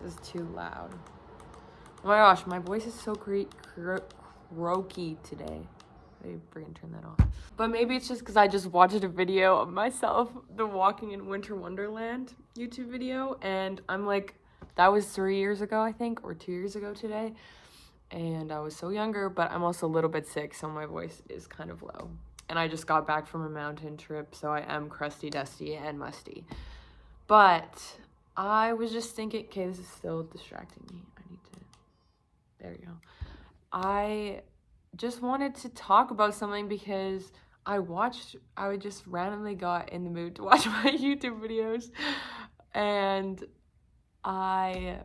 is too loud. Oh my gosh, my voice is so croaky today. I freaking turn that off. But maybe it's just because I just watched a video of myself, the Walking in Winter Wonderland YouTube video, and I'm like, that was 3 years ago, I think, or 2 years ago today. And I was so younger, but I'm also a little bit sick, so my voice is kind of low. And I just got back from a mountain trip, so I am crusty, dusty, and musty. But I was just thinking, okay, this is still distracting me. I need to, there you go. I just wanted to talk about something because I just randomly got in the mood to watch my YouTube videos, and I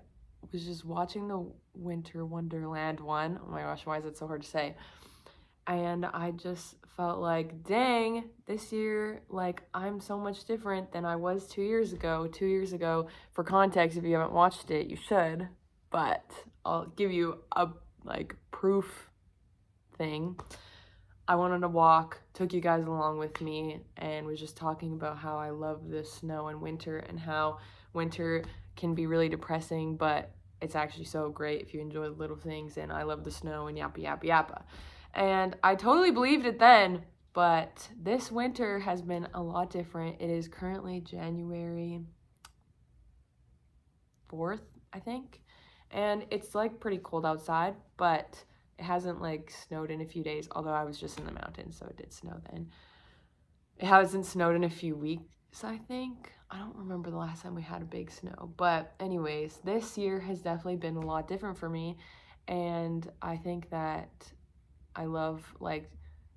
was just watching the Winter Wonderland one. Oh my gosh, why is it so hard to say? And I just felt like, dang, this year, like, I'm so much different than I was 2 years ago. 2 years ago, for context, if you haven't watched it, you should, but I'll give you a, like, proof thing. I went on a walk, took you guys along with me, and was just talking about how I love the snow and winter, and how winter can be really depressing, but it's actually so great if you enjoy the little things, and I love the snow, and yappa yappa yappa. And I totally believed it then, but this winter has been a lot different. It is currently January 4th, I think, and it's like pretty cold outside, but it hasn't like snowed in a few days, although I was just in the mountains, so it did snow then. It hasn't snowed in a few weeks, I think. I don't remember the last time we had a big snow, but anyways, this year has definitely been a lot different for me, and I think that I love like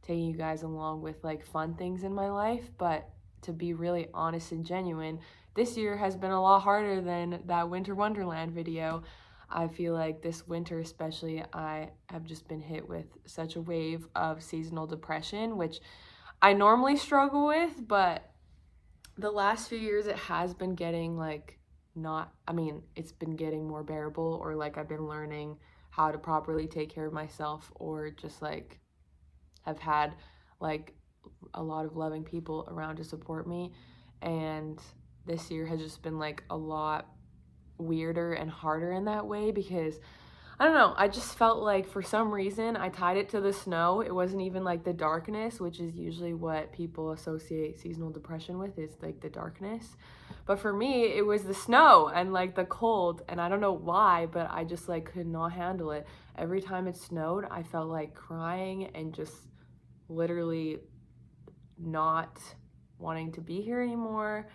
taking you guys along with like fun things in my life, but to be really honest and genuine, this year has been a lot harder than that Winter Wonderland video. I feel like this winter especially, I have just been hit with such a wave of seasonal depression, which I normally struggle with, but the last few years it has been getting like it's been getting more bearable, or like I've been learning how to properly take care of myself, or just like have had like a lot of loving people around to support me. And this year has just been like a lot weirder and harder in that way, because I don't know, I just felt like for some reason I tied it to the snow. It wasn't even like the darkness, which is usually what people associate seasonal depression with, is like the darkness. But for me, it was the snow and like the cold, and I don't know why, but I just like could not handle it. Every time it snowed, I felt like crying and just literally not wanting to be here anymore.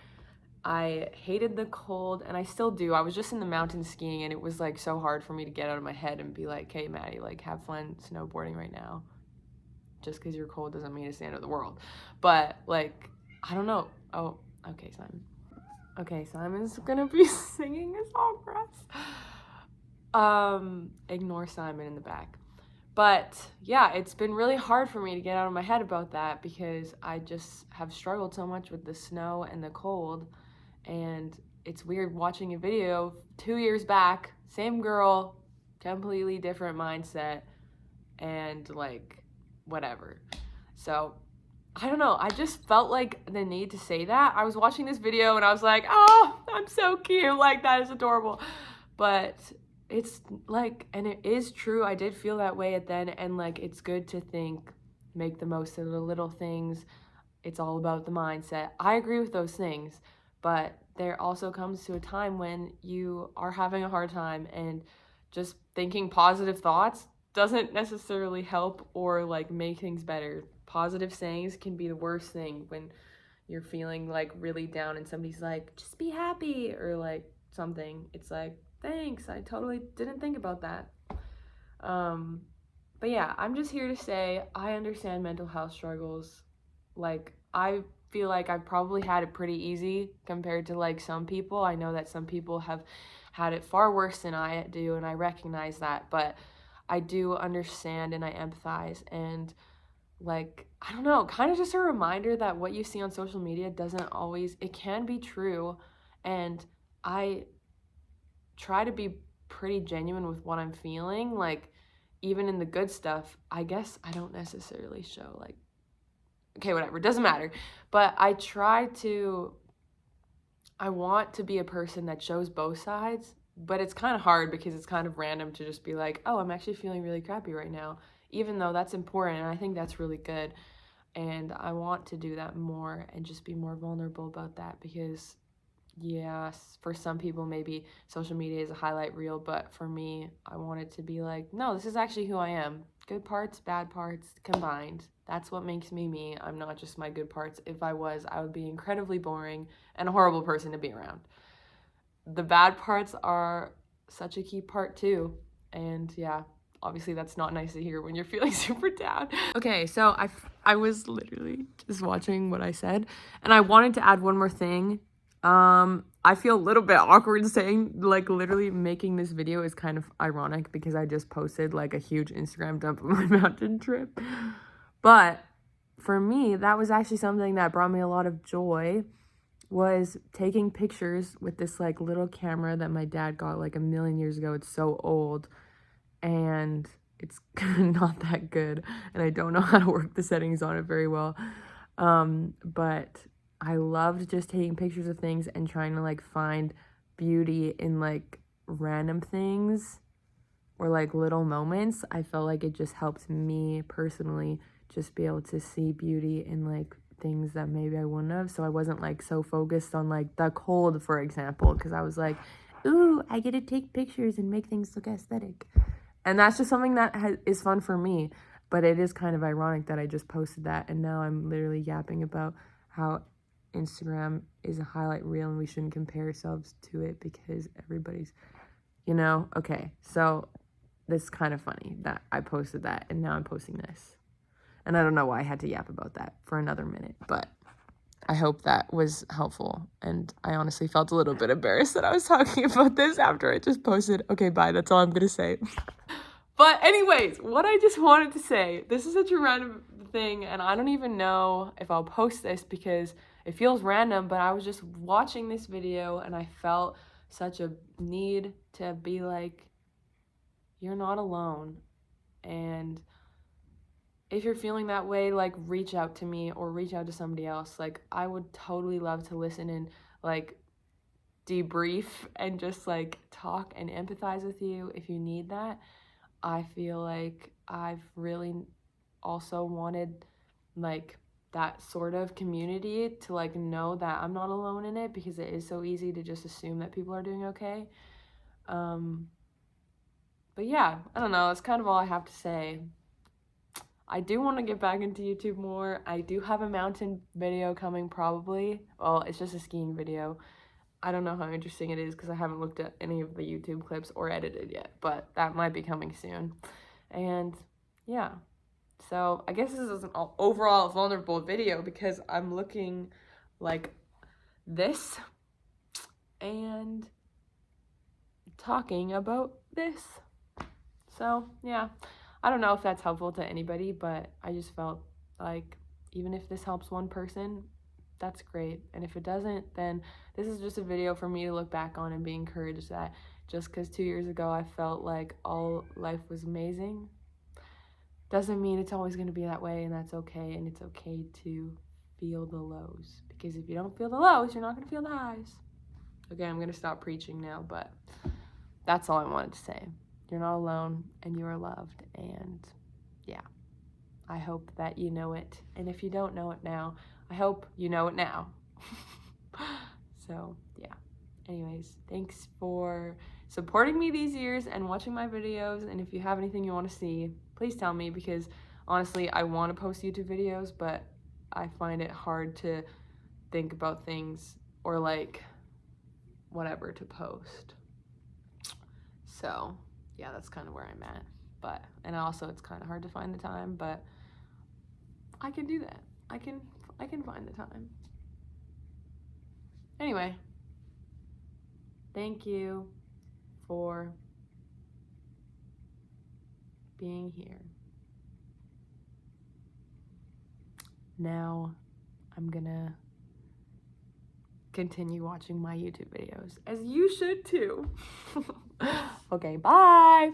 I hated the cold, and I still do. I was just in the mountains skiing, and it was like so hard for me to get out of my head and be like, hey Maddie, like have fun snowboarding right now. Just because you're cold doesn't mean it's the end of the world. But like, I don't know. Oh, okay, Simon. Okay, Simon's gonna be singing a song for us. Ignore Simon in the back. But yeah, it's been really hard for me to get out of my head about that, because I just have struggled so much with the snow and the cold. And it's weird watching a video 2 years back, same girl, completely different mindset, and like whatever. So I don't know, I just felt like the need to say that. I was watching this video and I was like, oh, I'm so cute, like that is adorable. But it's like, and it is true, I did feel that way at then, and like it's good to think, make the most of the little things. It's all about the mindset. I agree with those things, but there also comes to a time when you are having a hard time, and just thinking positive thoughts doesn't necessarily help or like make things better. Positive sayings can be the worst thing when you're feeling like really down and somebody's like, just be happy, or like something. It's like, thanks, I totally didn't think about that. But yeah, I'm just here to say I understand mental health struggles. Like, I feel like I've probably had it pretty easy compared to like some people. I know that some people have had it far worse than I do, and I recognize that, but I do understand and I empathize. And like, I don't know, kind of just a reminder that what you see on social media doesn't always, it can be true. And I try to be pretty genuine with what I'm feeling. Like, even in the good stuff, I guess I don't necessarily show like, okay, whatever, doesn't matter. But I want to be a person that shows both sides, but it's kind of hard because it's kind of random to just be like, oh, I'm actually feeling really crappy right now, even though that's important, and I think that's really good. And I want to do that more and just be more vulnerable about that because, yes, for some people, maybe social media is a highlight reel, but for me, I want it to be like, no, this is actually who I am. Good parts, bad parts combined. That's what makes me me. I'm not just my good parts. If I was, I would be incredibly boring and a horrible person to be around. The bad parts are such a key part too. And yeah, obviously that's not nice to hear when you're feeling super down. Okay, so I was literally just watching what I said, and I wanted to add one more thing. I feel a little bit awkward saying, like, literally making this video is kind of ironic because I just posted like a huge Instagram dump of my mountain trip. But for me, that was actually something that brought me a lot of joy, was taking pictures with this like little camera that my dad got like a million years ago. It's so old and it's not that good, and I don't know how to work the settings on it very well. But I loved just taking pictures of things and trying to like find beauty in like random things or like little moments. I felt like it just helped me personally just be able to see beauty in like things that maybe I wouldn't have. So I wasn't like so focused on like the cold, for example, because I was like, ooh, I get to take pictures and make things look aesthetic. And that's just something that is fun for me. But it is kind of ironic that I just posted that, and now I'm literally yapping about how Instagram is a highlight reel and we shouldn't compare ourselves to it because everybody's, okay. So this is kind of funny that I posted that and now I'm posting this. And I don't know why I had to yap about that for another minute, but I hope that was helpful. And I honestly felt a little bit embarrassed that I was talking about this after I just posted. Okay, bye. That's all I'm going to say. But anyways, what I just wanted to say, this is such a random thing, and I don't even know if I'll post this because it feels random, but I was just watching this video and I felt such a need to be like, you're not alone. And if you're feeling that way, like, reach out to me or reach out to somebody else. Like, I would totally love to listen and like debrief and just like talk and empathize with you if you need that. I feel like I've really also wanted like that sort of community to like know that I'm not alone in it, because it is so easy to just assume that people are doing okay. But yeah, I don't know, that's kind of all I have to say. I do want to get back into YouTube more. I do have a mountain video coming probably. Well, it's just a skiing video. I don't know how interesting it is because I haven't looked at any of the YouTube clips or edited yet, but that might be coming soon. And yeah, so I guess this is an overall vulnerable video because I'm looking like this and talking about this. So yeah, I don't know if that's helpful to anybody, but I just felt like even if this helps one person, that's great. And if it doesn't, then this is just a video for me to look back on and be encouraged that just because 2 years ago I felt like all life was amazing doesn't mean it's always going to be that way, and that's okay. And it's okay to feel the lows, because if you don't feel the lows, you're not going to feel the highs. Okay, I'm going to stop preaching now, but that's all I wanted to say. You're not alone and you are loved, and yeah, I hope that you know it. And if you don't know it now, I hope you know it now. So yeah, anyways, thanks for supporting me these years and watching my videos. And if you have anything you want to see, please tell me, because honestly, I want to post YouTube videos, but I find it hard to think about things or like whatever to post. So yeah, that's kind of where I'm at. But, and also it's kind of hard to find the time, but I can do that. I can find the time. Anyway, thank you for being here. Now I'm gonna continue watching my YouTube videos, as you should too. Okay, bye.